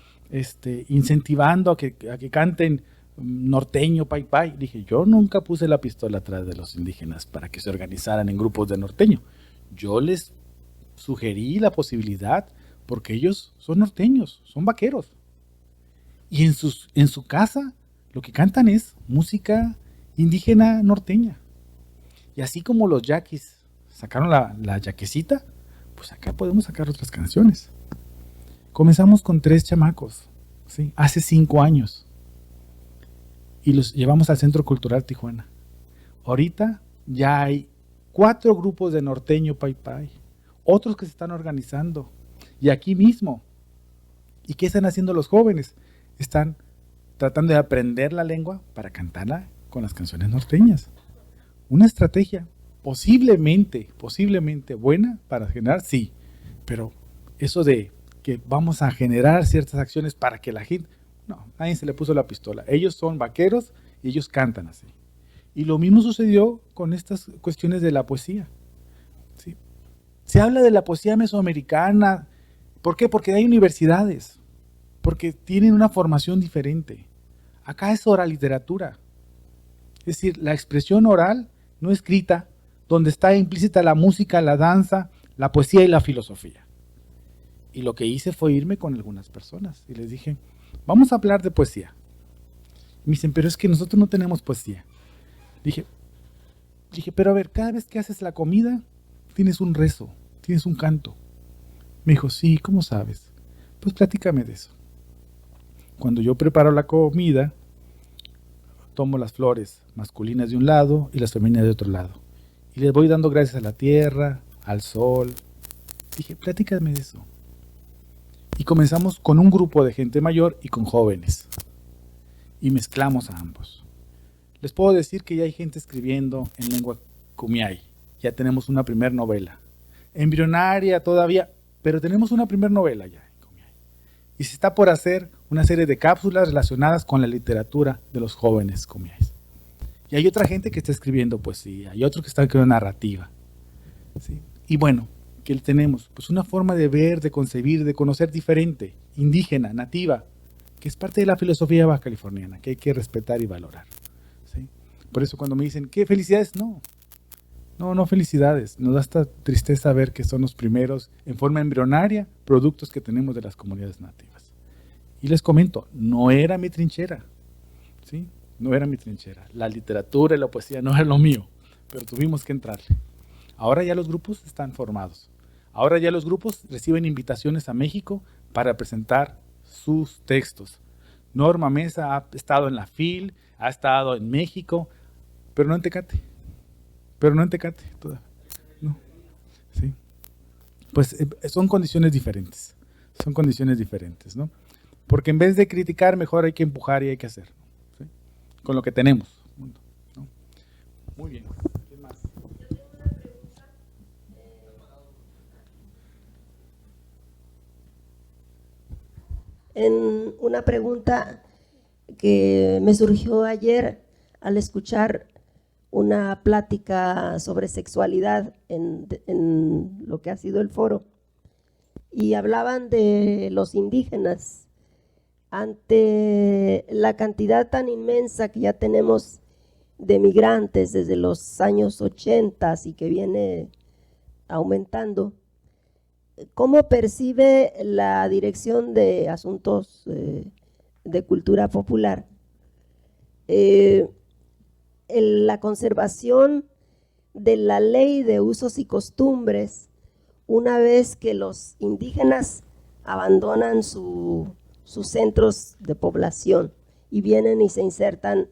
incentivando a que canten norteño, pay pay. Dije, yo nunca puse la pistola atrás de los indígenas para que se organizaran en grupos de norteño. Yo les sugerí la posibilidad porque ellos son norteños, son vaqueros. Y en su casa lo que cantan es música indígena norteña. Y así como los yaquis sacaron la yaquecita, pues acá podemos sacar otras canciones. Comenzamos con 3 chamacos, ¿sí? Hace 5 años. y los llevamos al Centro Cultural Tijuana. Ahorita ya hay 4 grupos de norteño Pai Pai, otros que se están organizando, y aquí mismo. ¿Y qué están haciendo los jóvenes? Están tratando de aprender la lengua para cantarla con las canciones norteñas. Una estrategia posiblemente buena para generar, sí, pero eso de que vamos a generar ciertas acciones para que la gente, no, nadie se le puso la pistola. Ellos son vaqueros y ellos cantan así. Y lo mismo sucedió con estas cuestiones de la poesía. ¿Sí? Se habla de la poesía mesoamericana. ¿Por qué? Porque hay universidades, porque tienen una formación diferente. Acá es oral literatura. Es decir, la expresión oral no escrita, donde está implícita la música, la danza, la poesía y la filosofía. Y lo que hice fue irme con algunas personas y les dije, vamos a hablar de poesía. Y me dicen, pero es que nosotros no tenemos poesía. Dije, pero a ver, cada vez que haces la comida, tienes un rezo, tienes un canto. Me dijo, sí, ¿cómo sabes? Pues platícame de eso. Cuando yo preparo la comida, tomo las flores masculinas de un lado y las femeninas de otro lado. Y les voy dando gracias a la tierra, al sol. Dije, platícame de eso. Y comenzamos con un grupo de gente mayor y con jóvenes. Y mezclamos a ambos. Les puedo decir que ya hay gente escribiendo en lengua kumiai. Ya tenemos una primera novela. Embrionaria todavía, pero tenemos una primera novela ya en kumiai. Y se está por hacer una serie de cápsulas relacionadas con la literatura de los jóvenes kumiais. Y hay otra gente que está escribiendo poesía, y otro que está escribiendo narrativa. ¿Sí? Y bueno, ¿qué tenemos? Pues una forma de ver, de concebir, de conocer diferente, indígena, nativa, que es parte de la filosofía baja californiana, que hay que respetar y valorar. ¿Sí? Por eso cuando me dicen, ¿qué felicidades? No felicidades. Nos da esta tristeza ver que son los primeros, en forma embrionaria, productos que tenemos de las comunidades nativas. Y les comento, no era mi trinchera. ¿Sí? No era mi trinchera. La literatura y la poesía no era lo mío, pero tuvimos que entrarle. Ahora ya los grupos están formados. Ahora ya los grupos reciben invitaciones a México para presentar sus textos. Norma Mesa ha estado en la FIL, ha estado en México, pero no en Tecate. Todavía. No. ¿Sí? Pues son condiciones diferentes. ¿No? Porque en vez de criticar, mejor hay que empujar y hay que hacer. ¿Sí? Con lo que tenemos. ¿No? Muy bien. ¿Qué más? En una pregunta que me surgió ayer al escuchar una plática sobre sexualidad en lo que ha sido el foro, y hablaban de los indígenas ante la cantidad tan inmensa que ya tenemos de migrantes desde los años 80 y que viene aumentando. ¿Cómo percibe la Dirección de Asuntos de Cultura Popular la conservación de la ley de usos y costumbres una vez que los indígenas abandonan sus centros de población y vienen y se insertan?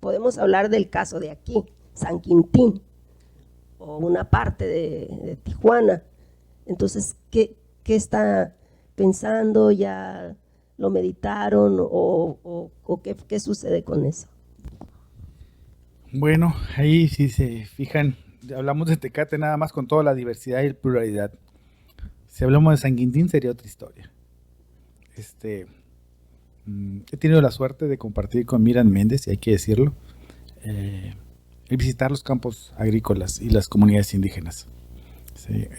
Podemos hablar del caso de aquí, San Quintín, o una parte de Tijuana. Entonces, ¿qué está pensando? ¿Ya lo meditaron? ¿O qué sucede con eso? Bueno, ahí si se fijan, hablamos de Tecate nada más con toda la diversidad y pluralidad. Si hablamos de San Quintín sería otra historia. He tenido la suerte de compartir con Miriam Méndez, y hay que decirlo, y visitar los campos agrícolas y las comunidades indígenas. ¿Sí?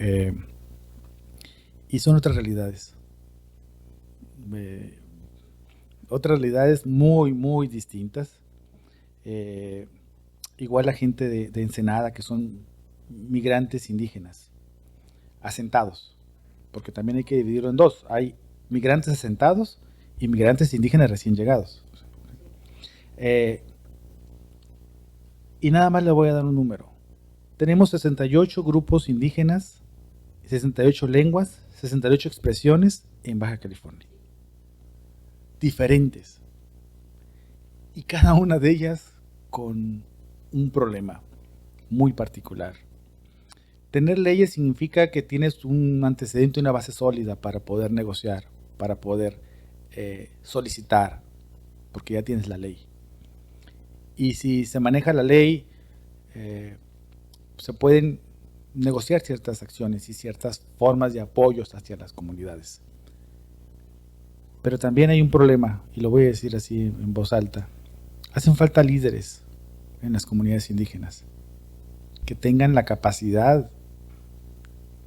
Y son otras realidades. Otras realidades muy, muy distintas. Igual la gente de Ensenada, que son migrantes indígenas, asentados, porque también hay que dividirlo en dos. Hay migrantes asentados y migrantes indígenas recién llegados. Y nada más le voy a dar un número. Tenemos 68 grupos indígenas, 68 lenguas, 68 expresiones en Baja California. Diferentes. y cada una de ellas con un problema muy particular. Tener leyes significa que tienes un antecedente, una base sólida para poder negociar, para poder solicitar, porque ya tienes la ley. Y si se maneja la ley, se pueden negociar ciertas acciones y ciertas formas de apoyos hacia las comunidades. Pero también hay un problema, y lo voy a decir así en voz alta. Hacen falta líderes en las comunidades indígenas que tengan la capacidad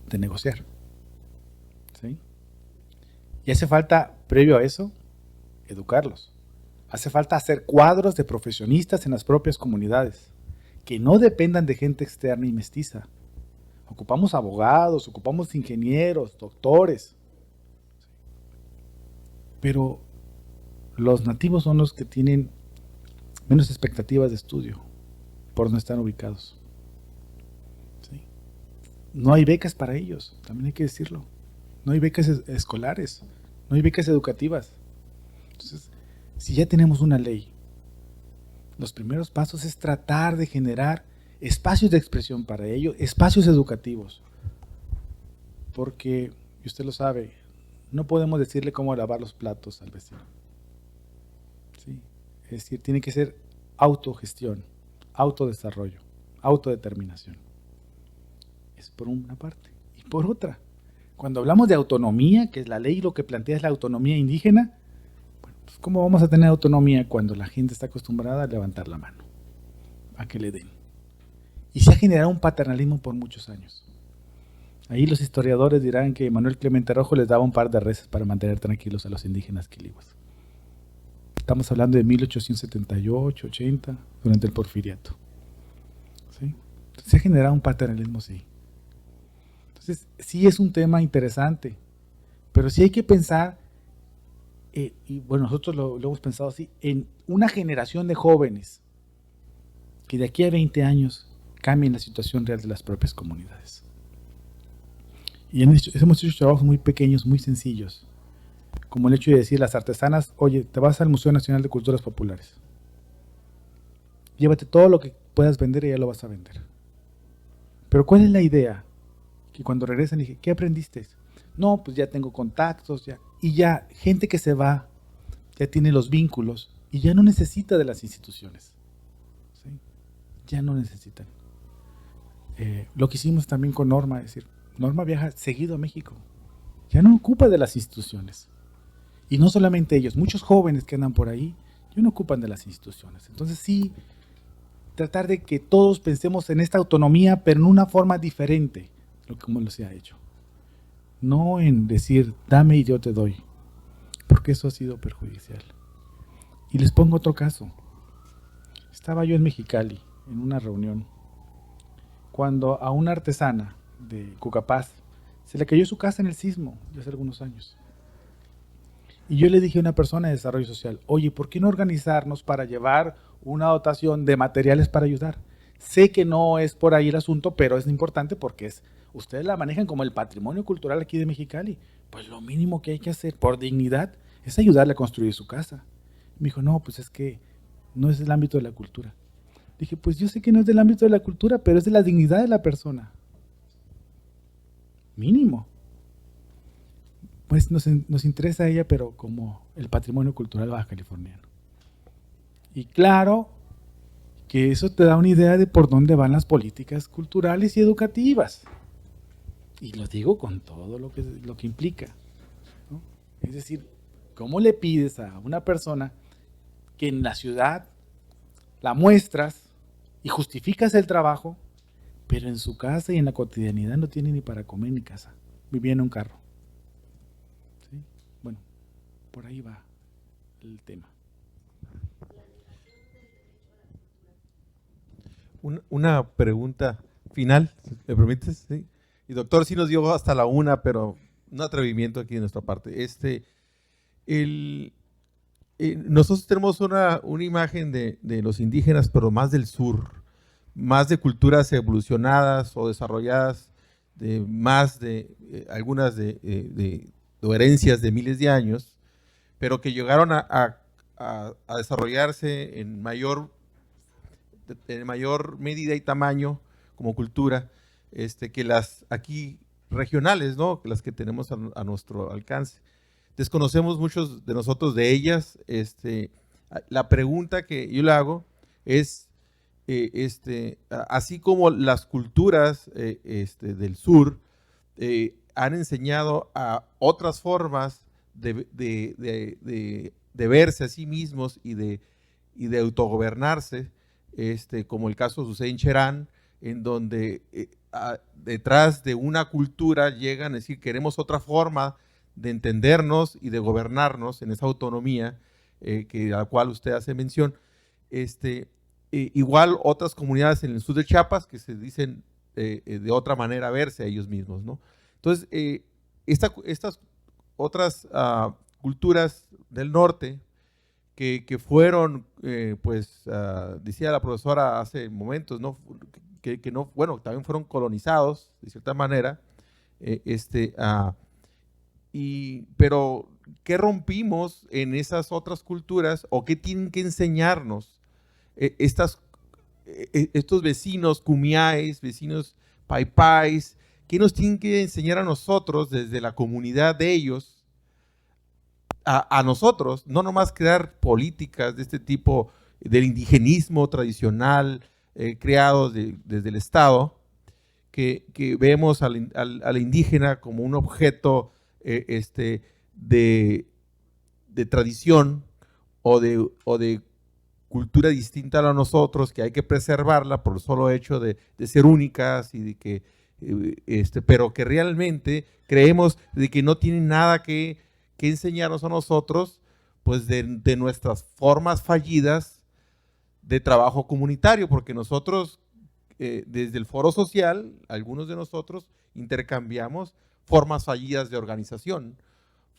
de negociar. ¿Sí? Y hace falta, previo a eso, educarlos. Hace falta hacer cuadros de profesionistas en las propias comunidades, que no dependan de gente externa y mestiza. Ocupamos abogados, ocupamos ingenieros, doctores. Pero los nativos son los que tienen menos expectativas de estudio por donde están ubicados. ¿Sí? No hay becas para ellos, también hay que decirlo. No hay becas escolares, no hay becas educativas. Entonces, si ya tenemos una ley, los primeros pasos es tratar de generar espacios de expresión para ellos, espacios educativos. Porque, y usted lo sabe, no podemos decirle cómo lavar los platos al vecino. ¿Sí? Es decir, tiene que ser autogestión, autodesarrollo, autodeterminación. Es por una parte. Y por otra, cuando hablamos de autonomía, que es la ley lo que plantea es la autonomía indígena, bueno, pues ¿cómo vamos a tener autonomía cuando la gente está acostumbrada a levantar la mano, a que le den? Y se ha generado un paternalismo por muchos años. Ahí los historiadores dirán que Manuel Clemente Rojo les daba un par de reses para mantener tranquilos a los indígenas quilihuas. Estamos hablando de 1878, 80, durante el Porfiriato. ¿Sí? Entonces, se ha generado un paternalismo, sí. Entonces, sí es un tema interesante, pero sí hay que pensar, y bueno, nosotros lo hemos pensado así, en una generación de jóvenes que de aquí a 20 años cambien la situación real de las propias comunidades. Y hemos hecho trabajos muy pequeños, muy sencillos, como el hecho de decir a las artesanas, oye, te vas al Museo Nacional de Culturas Populares, llévate todo lo que puedas vender y ya lo vas a vender. Pero ¿cuál es la idea? Que cuando regresan dije, ¿qué aprendiste? No, pues ya tengo contactos, ya. Y ya, gente que se va, ya tiene los vínculos y ya no necesita de las instituciones. ¿Sí? Ya no necesitan. Lo que hicimos también con Norma, es decir, Norma viaja seguido a México. Ya no ocupa de las instituciones. Y no solamente ellos, muchos jóvenes que andan por ahí, ya no ocupan de las instituciones. Entonces sí, tratar de que todos pensemos en esta autonomía, pero en una forma diferente, como lo se ha hecho. No en decir, dame y yo te doy, porque eso ha sido perjudicial. Y les pongo otro caso. Estaba yo en Mexicali, en una reunión, cuando a una artesana de Cucapaz se le cayó su casa en el sismo de hace algunos años. Y yo le dije a una persona de desarrollo social, oye, ¿por qué no organizarnos para llevar una dotación de materiales para ayudar? Sé que no es por ahí el asunto, pero es importante porque ustedes la manejan como el patrimonio cultural aquí de Mexicali. Pues lo mínimo que hay que hacer por dignidad es ayudarle a construir su casa. Me dijo, no, pues es que no es del ámbito de la cultura. Dije, pues yo sé que no es del ámbito de la cultura, pero es de la dignidad de la persona. Mínimo. Pues nos interesa a ella, pero como el patrimonio cultural baja californiano. Y claro que eso te da una idea de por dónde van las políticas culturales y educativas. Y lo digo con todo lo que implica, ¿no? Es decir, ¿cómo le pides a una persona que en la ciudad la muestras y justificas el trabajo, pero en su casa y en la cotidianidad no tiene ni para comer ni casa? Vivía en un carro. ¿Sí? Bueno, por ahí va el tema. Una pregunta final, ¿me permites? ¿Sí? Y doctor, sí nos dio hasta la 1, pero un atrevimiento aquí de nuestra parte. Nosotros tenemos una imagen de los indígenas, pero más del sur, más de culturas evolucionadas o desarrolladas, más de algunas de herencias de miles de años, pero que llegaron a a desarrollarse en mayor medida y tamaño como cultura que las aquí regionales, ¿no? Que las que tenemos a nuestro alcance. Desconocemos muchos de nosotros de ellas. La pregunta que yo le hago es, así como las culturas del sur han enseñado a otras formas de verse a sí mismos y de autogobernarse, como el caso sucede en Cherán, en donde detrás de una cultura llegan a decir queremos otra forma de entendernos y de gobernarnos en esa autonomía a la cual usted hace mención. Igual otras comunidades en el sur de Chiapas que se dicen de otra manera verse a ellos mismos, ¿no? Entonces, estas otras culturas del norte que fueron, decía la profesora hace momentos, ¿no? Que no, bueno, también fueron colonizados de cierta manera, pero ¿qué rompimos en esas otras culturas o qué tienen que enseñarnos estos vecinos cumiáes, vecinos paipais? ¿Qué nos tienen que enseñar a nosotros desde la comunidad de ellos? A nosotros, no nomás crear políticas de este tipo del indigenismo tradicional creados desde el Estado, que vemos al indígena como un objeto de tradición o de cultura distinta a nosotros, que hay que preservarla por el solo hecho de ser únicas y de que, pero que realmente creemos de que no tienen nada que enseñarnos a nosotros, pues de nuestras formas fallidas de trabajo comunitario, porque nosotros, desde el foro social, algunos de nosotros intercambiamos formas fallidas de organización,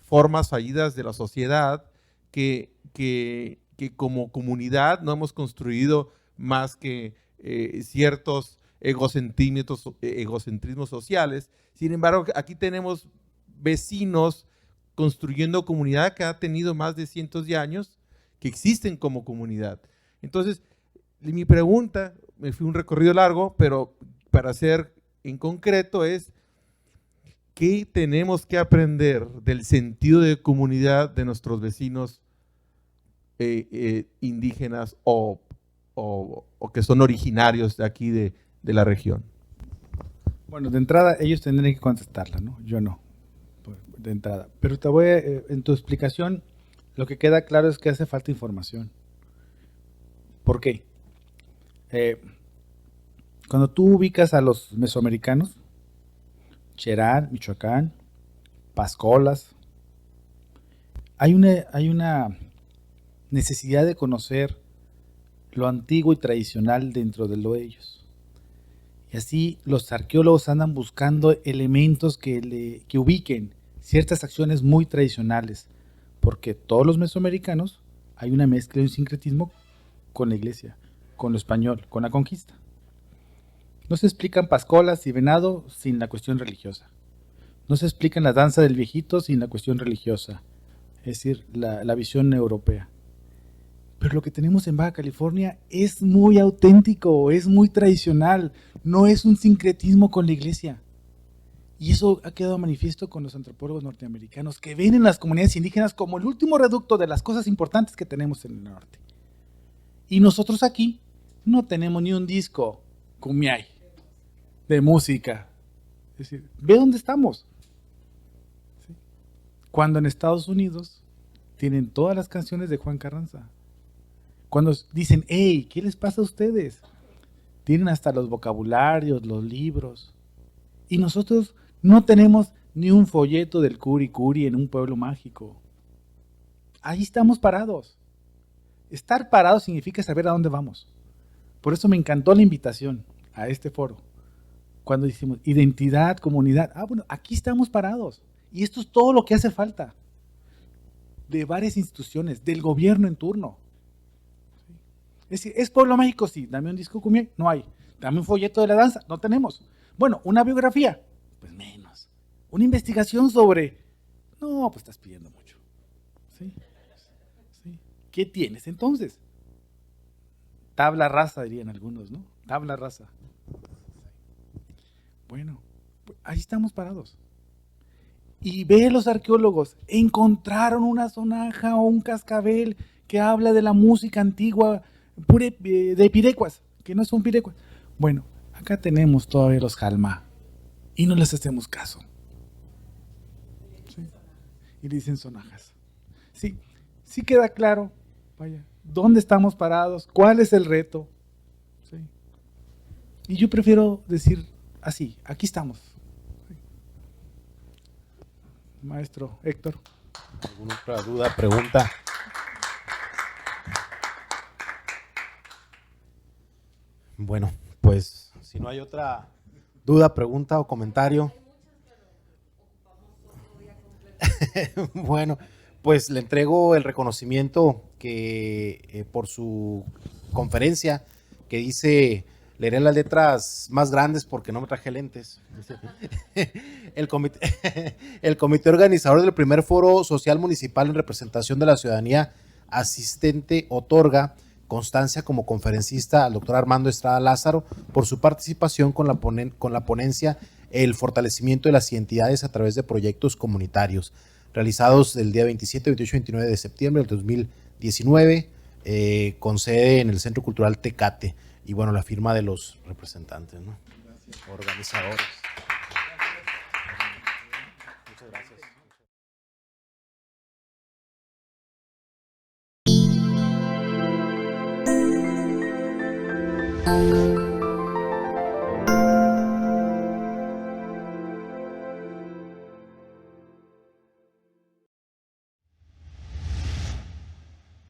formas fallidas de la sociedad, que como comunidad no hemos construido más que ciertos egocentrismos sociales. Sin embargo, aquí tenemos vecinos construyendo comunidad que ha tenido más de cientos de años, que existen como comunidad. Entonces, mi pregunta, me fui un recorrido largo, pero para hacer en concreto es, ¿qué tenemos que aprender del sentido de comunidad de nuestros vecinos indígenas o que son originarios de aquí de la región? Bueno, de entrada ellos tendrían que contestarla, ¿no? Yo no, de entrada. Pero te voy a, en tu explicación, lo que queda claro es que hace falta información. ¿Por qué? Cuando tú ubicas a los mesoamericanos, Cherán, Michoacán, Pascolas, hay una necesidad de conocer lo antiguo y tradicional dentro de lo de ellos. Y así los arqueólogos andan buscando elementos que ubiquen ciertas acciones muy tradicionales, porque todos los mesoamericanos hay una mezcla y un sincretismo con la iglesia, con lo español, con la conquista. No se explican pascolas y venado sin la cuestión religiosa. No se explican la danza del viejito sin la cuestión religiosa, es decir, la visión europea. Pero lo que tenemos en Baja California es muy auténtico, es muy tradicional, no es un sincretismo con la iglesia. Y eso ha quedado manifiesto con los antropólogos norteamericanos, que ven en las comunidades indígenas como el último reducto de las cosas importantes que tenemos en el norte. Y nosotros aquí no tenemos ni un disco cumiay de música. Es decir, ve dónde estamos. ¿Sí? Cuando en Estados Unidos tienen todas las canciones de Juan Carranza. Cuando dicen, hey, ¿qué les pasa a ustedes? Tienen hasta los vocabularios, los libros. Y nosotros no tenemos ni un folleto del Curi Curi en un pueblo mágico. Ahí estamos parados. Estar parados significa saber a dónde vamos. Por eso me encantó la invitación a este foro. Cuando decimos identidad, comunidad. Bueno, aquí estamos parados. Y esto es todo lo que hace falta. De varias instituciones, del gobierno en turno. Es decir, ¿es pueblo mágico? Sí. Dame un disco cumiay. No hay. Dame un folleto de la danza. No tenemos. Bueno, ¿una biografía? Pues menos. ¿Una investigación sobre? No, pues estás pidiendo mucho. ¿Sí? ¿Sí? ¿Qué tienes entonces? Tabla rasa, dirían algunos, ¿no? Tabla rasa. Bueno, pues ahí estamos parados. Y ve los arqueólogos, encontraron una sonaja o un cascabel que habla de la música antigua de pirecuas, que no son pirecuas. Bueno, acá tenemos todavía los jalma y no les hacemos caso. ¿Sí? Y dicen sonajas. Sí, sí queda claro, vaya, dónde estamos parados, cuál es el reto. ¿Sí? Y yo prefiero decir así, aquí estamos. ¿Sí? Maestro Héctor. ¿Alguna otra duda, pregunta? Bueno, pues si no hay otra duda, pregunta o comentario. Bueno, pues le entrego el reconocimiento que por su conferencia que dice, leeré las letras más grandes porque no me traje lentes. El comité organizador del primer foro social municipal en representación de la ciudadanía asistente otorga constancia como conferencista al doctor Armando Estrada Lázaro por su participación con la ponencia El fortalecimiento de las identidades a través de proyectos comunitarios, realizados el día 27, 28 y 29 de septiembre del 2019, con sede en el Centro Cultural Tecate. Y bueno, la firma de los representantes, ¿no? Organizadores. Muchas gracias.